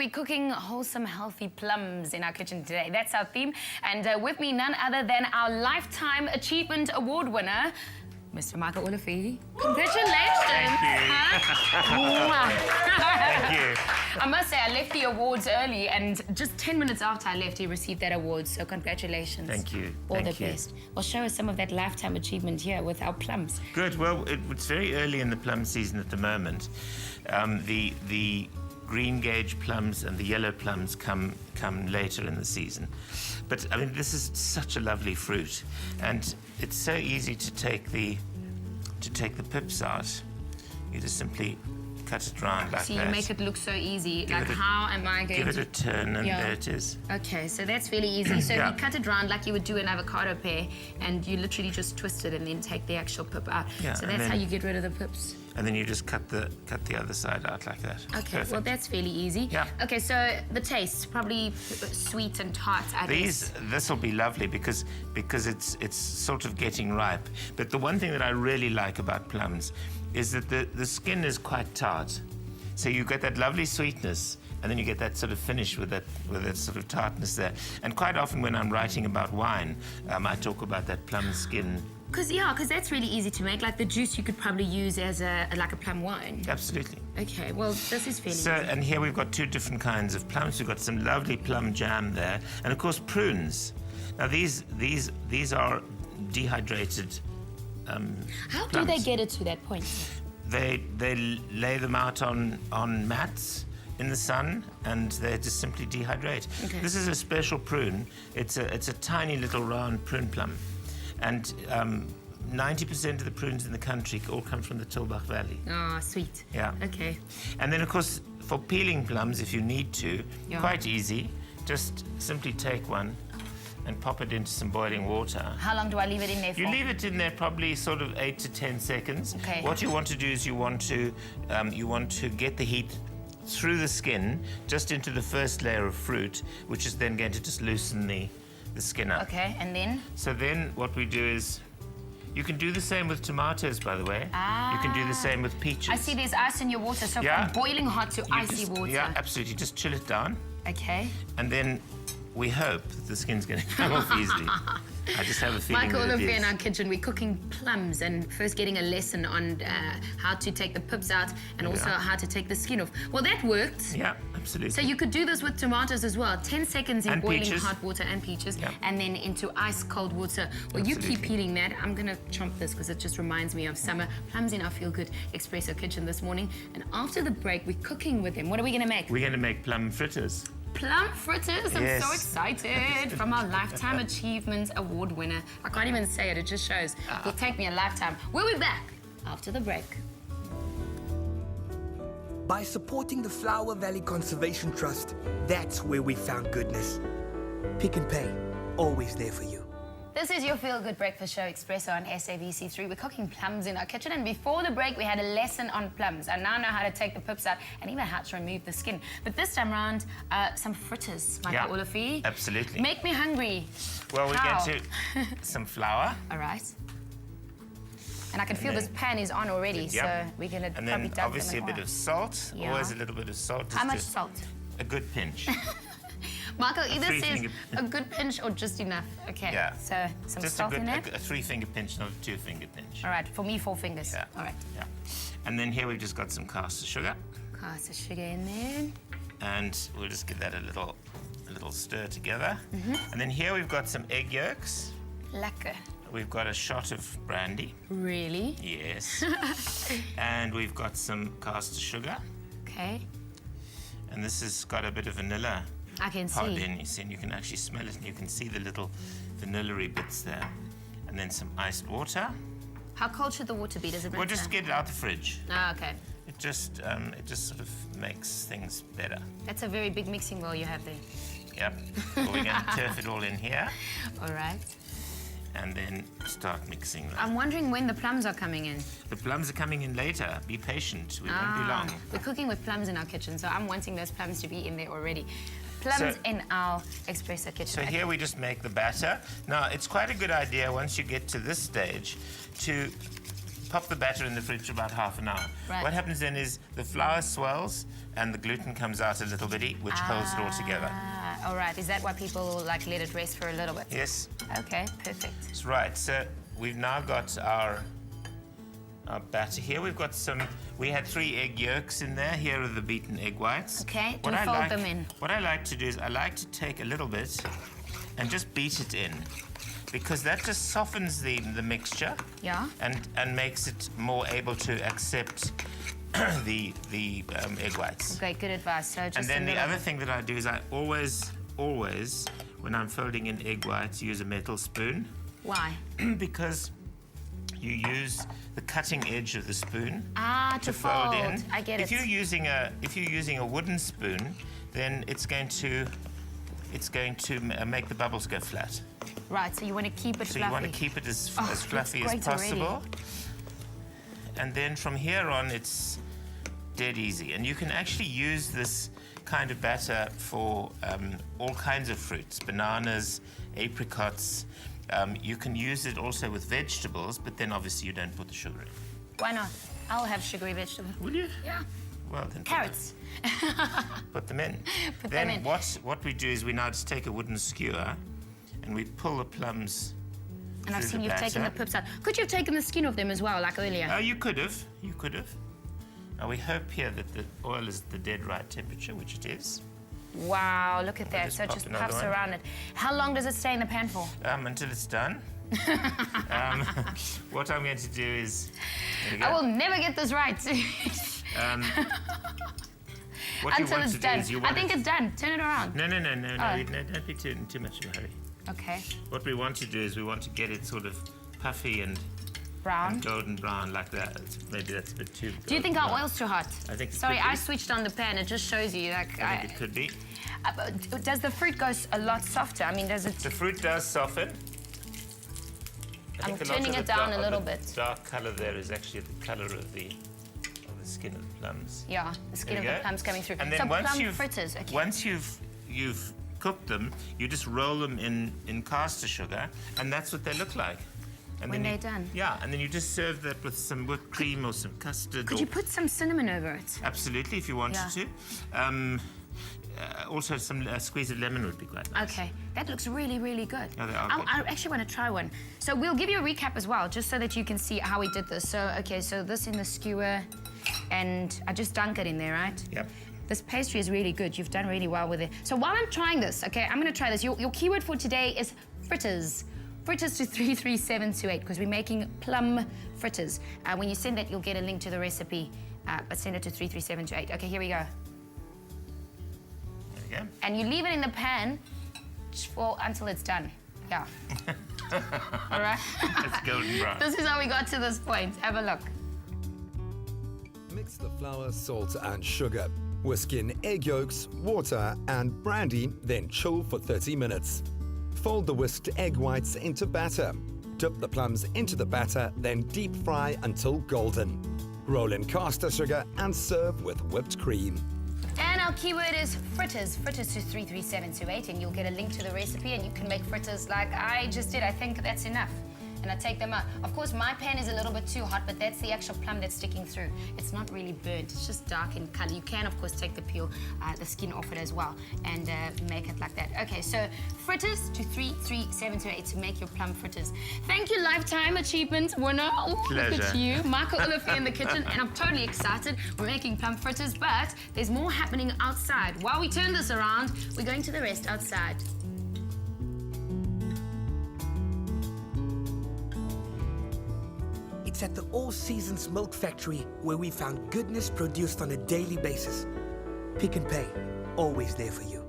We're cooking wholesome, healthy plums in our kitchen today. That's our theme. And with me, none other than our Lifetime Achievement Award winner, Mr. Michael Olifi. Congratulations. Thank you. I must say, I left the awards early, and just 10 minutes after I left, he received that award. So congratulations. Thank you. All the best. Well, show us some of that lifetime achievement here with our plums. Good. Well, it's very early in the plum season at the moment. The green gauge plums and the yellow plums come later in the season. But I mean, this is such a lovely fruit, and it's so easy to take the pips out. You just simply cut it round like that. See, you make it look so easy. How am I going to... Give it a turn, and there it is. Okay, so that's really easy. So you cut it round like you would do an avocado pear, and you literally just twist it and then take the actual pip out. Yeah, so that's how you get rid of the pips. And then you just cut the other side out like that. Okay, Perfect. well, that's fairly easy. Yeah. Okay, so the taste, probably sweet and tart, I guess. This will be lovely because it's sort of getting ripe. But the one thing that I really like about plums is that the skin is quite tart. So you get that lovely sweetness, and then you get that sort of finish with that sort of tartness there. And quite often when I'm writing about wine, I talk about that plum skin. Because that's really easy to make. Like the juice you could probably use as like a plum wine. Absolutely. Okay, well, this is fairly So, easy. and here we've got two different kinds of plums. We've got some lovely plum jam there, and of course prunes. Now these are dehydrated How do plums. they get it to that point? They lay them out on mats in the sun, and they just simply dehydrate. Okay. This is a special prune. It's a tiny little round prune plum, and 90% of the prunes in the country all come from the Tilbach Valley. Oh, sweet. Yeah. Okay. And then, of course, for peeling plums, if you need to, quite easy. Just simply take one and pop it into some boiling water. How long do I leave it in there for? You leave it in there probably sort of 8 to 10 seconds. Okay. What you want to do is you want to get the heat through the skin just into the first layer of fruit, which is then going to just loosen the skin up. Okay, and then? So then what we do is, you can do the same with tomatoes, by the way. You can do the same with peaches. I see there's ice in your water, so from boiling hot to icy water. Yeah, absolutely. Just chill it down. Okay. And then we hope that the skin's going to come off easily. I just have a feeling Michael that it Olifi is. in our kitchen, we're cooking plums and first getting a lesson on how to take the pips out and also how to take the skin off. Well, that worked. Yeah, absolutely. So you could do this with tomatoes as well. 10 seconds in boiling peaches. hot water and peaches, Yeah. and then into ice cold water. Well, you keep peeling that. I'm gonna chomp this because it just reminds me of summer. Plums in our Feel Good Espresso kitchen this morning. And after the break, we're cooking with them. What are we gonna make? We're going to make plum fritters. Plum fritters. I'm Yes. so excited. From our Lifetime Achievement Award winner. I can't even say it. It just shows. It'll take me a lifetime. We'll be back after the break. By supporting the Flower Valley Conservation Trust, that's where we found goodness. Pick and Pay, always there for you. This is your Feel Good Breakfast Show Espresso on SABC3. We're cooking plums in our kitchen, and before the break we had a lesson on plums. I now know how to take the pips out and even how to remove the skin. But this time around, some fritters, Michael Olifi. Absolutely. Make me hungry. Well, we're How? going to some flour. All right. And I can feel this pan is on already, so we're going to And probably then dump obviously a them in bit oil. of salt. Yeah. Always a little bit of salt. How much just salt? A good pinch. Michael either says three-finger- a good pinch or just enough. Okay, Yeah. so some Just salt a in there. three-finger pinch, not a two-finger pinch. All right, for me, 4 fingers. Yeah. All right. Yeah. And then here we've just got some caster sugar, Cast the sugar in there. and we'll just give that a little stir together. And then here we've got some egg yolks. Lekker. We've got a shot of brandy. Really? Yes. And we've got some caster sugar. Okay. And this has got a bit of vanilla I can pod see. in. You see, and you can actually smell it, and you can see the little vanilla-y bits there. And then some iced water. How cold should the water be? Does it We'll matter? just get it out the fridge. Ah, okay. It just sort of makes things better. That's a very big mixing bowl you have there. Yep. Well, we're going to turf it all in here, All right. and then start mixing them. I'm wondering when the plums are coming in. The plums are coming in later. Be patient. We won't be long. We're cooking with plums in our kitchen, so I'm wanting those plums to be in there already. Plums So- in our espresso kitchen. So here we just make the batter. Now, it's quite a good idea once you get to this stage to pop the batter in the fridge for about half an hour. Right. What happens then is the flour swells and the gluten comes out a little bitty, which holds it all together. All right. Is that why people like let it rest for a little bit? Yes. Okay, perfect. That's right. So we've now got our batter here. We had 3 egg yolks in there. Here are the beaten egg whites. Okay, do we fold them in? What I like to do is I like to take a little bit and just beat it in, because that just softens the mixture. Yeah. And makes it more able to accept the egg whites. Okay, good advice. So just And then the other thing that I do is I always, when I'm folding in egg whites, use a metal spoon. Why? Because you use the cutting edge of the spoon to fold in. I get if it. If you're using a wooden spoon, then it's going to make the bubbles go flat. Right, so you want to keep it fluffy. So you want to keep it as fluffy as great possible. already. And then from here on, it's dead easy. And you can actually use this kind of batter for all kinds of fruits, bananas, apricots. You can use it also with vegetables, but then obviously you don't put the sugar in. Why not? I'll have sugary vegetables. Will you? Yeah. Well, then Carrots. put them in. Put then them in. What we do is we now just take a wooden skewer and we pull the plums. And I've through seen the you've taken the batter. pips out. Could you have taken the skin off them as well, like earlier? You could have. You could have. Now we hope here that the oil is at the dead right temperature, which it is. Wow, look at that. just So it pop just another puffs one. around it. How long does it stay in the pan for? Until it's done. What I'm going to do is. There we go. I will never get this right. What you Until want it's to do done. is you I want think it- it's done. Turn it around. No, Oh. don't be in too much of a hurry. Okay. What we want to do is we want to get it sort of puffy and Brown. golden brown like that. Maybe that's a bit too. Do you think our oil's too hot? I think it Sorry, could be. I switched on the pan. It just shows you. Like, I think it could be. does the fruit go a lot softer? I mean, does it? The fruit does soften. I I'm think a lot turning of it the down dark- a little of the bit. Dark color there is actually the color of the skin of the plums. Yeah, the skin of There the you go. plums coming through. And then so once plum you've fritters. Okay. once you've cooked them, you just roll them in caster sugar, and that's what they look like. And When then they're done. Yeah, and then you just serve that with some whipped cream or some custard. Could or, you put some cinnamon over it? Absolutely, if you wanted Yeah. to. Also, some squeeze of lemon would be quite nice. Okay, that looks really, really good. Yeah, they are good. I actually want to try one. So we'll give you a recap as well, just so that you can see how we did this. So, okay, so this in the skewer, and I just dunk it in there, right? Yep. This pastry is really good. You've done really well with it. So while I'm trying this, okay, I'm going to try this. Your keyword for today is fritters. Fritters to 33728, because we're making plum fritters. When you send that, you'll get a link to the recipe, but send it to 33728. Okay, here we go. There we go. And you leave it in the pan until it's done. Yeah. All right? It's golden brown. This is how we got to this point. Have a look. Mix the flour, salt and sugar. Whisk in egg yolks, water and brandy, then chill for 30 minutes. Fold the whisked egg whites into batter. Dip the plums into the batter, then deep fry until golden. Roll in caster sugar and serve with whipped cream. And our keyword is fritters. Fritters to 33728, and you'll get a link to the recipe, and you can make fritters like I just did. I think that's enough. And I take them out. Of course, my pan is a little bit too hot, but that's the actual plum that's sticking through. It's not really burnt. It's just dark in color. You can, of course, take the peel, the skin off it as well, and make it like that. Okay, so fritters to 33728 to make your plum fritters. Thank you, Lifetime Achievement winner. Ooh, look at Pleasure. you. Michael Oliver in the kitchen, and I'm totally excited. We're making plum fritters, but there's more happening outside. While we turn this around, we're going to the rest outside. It's at the All Seasons Milk Factory where we found goodness produced on a daily basis. Pick and Pay, always there for you.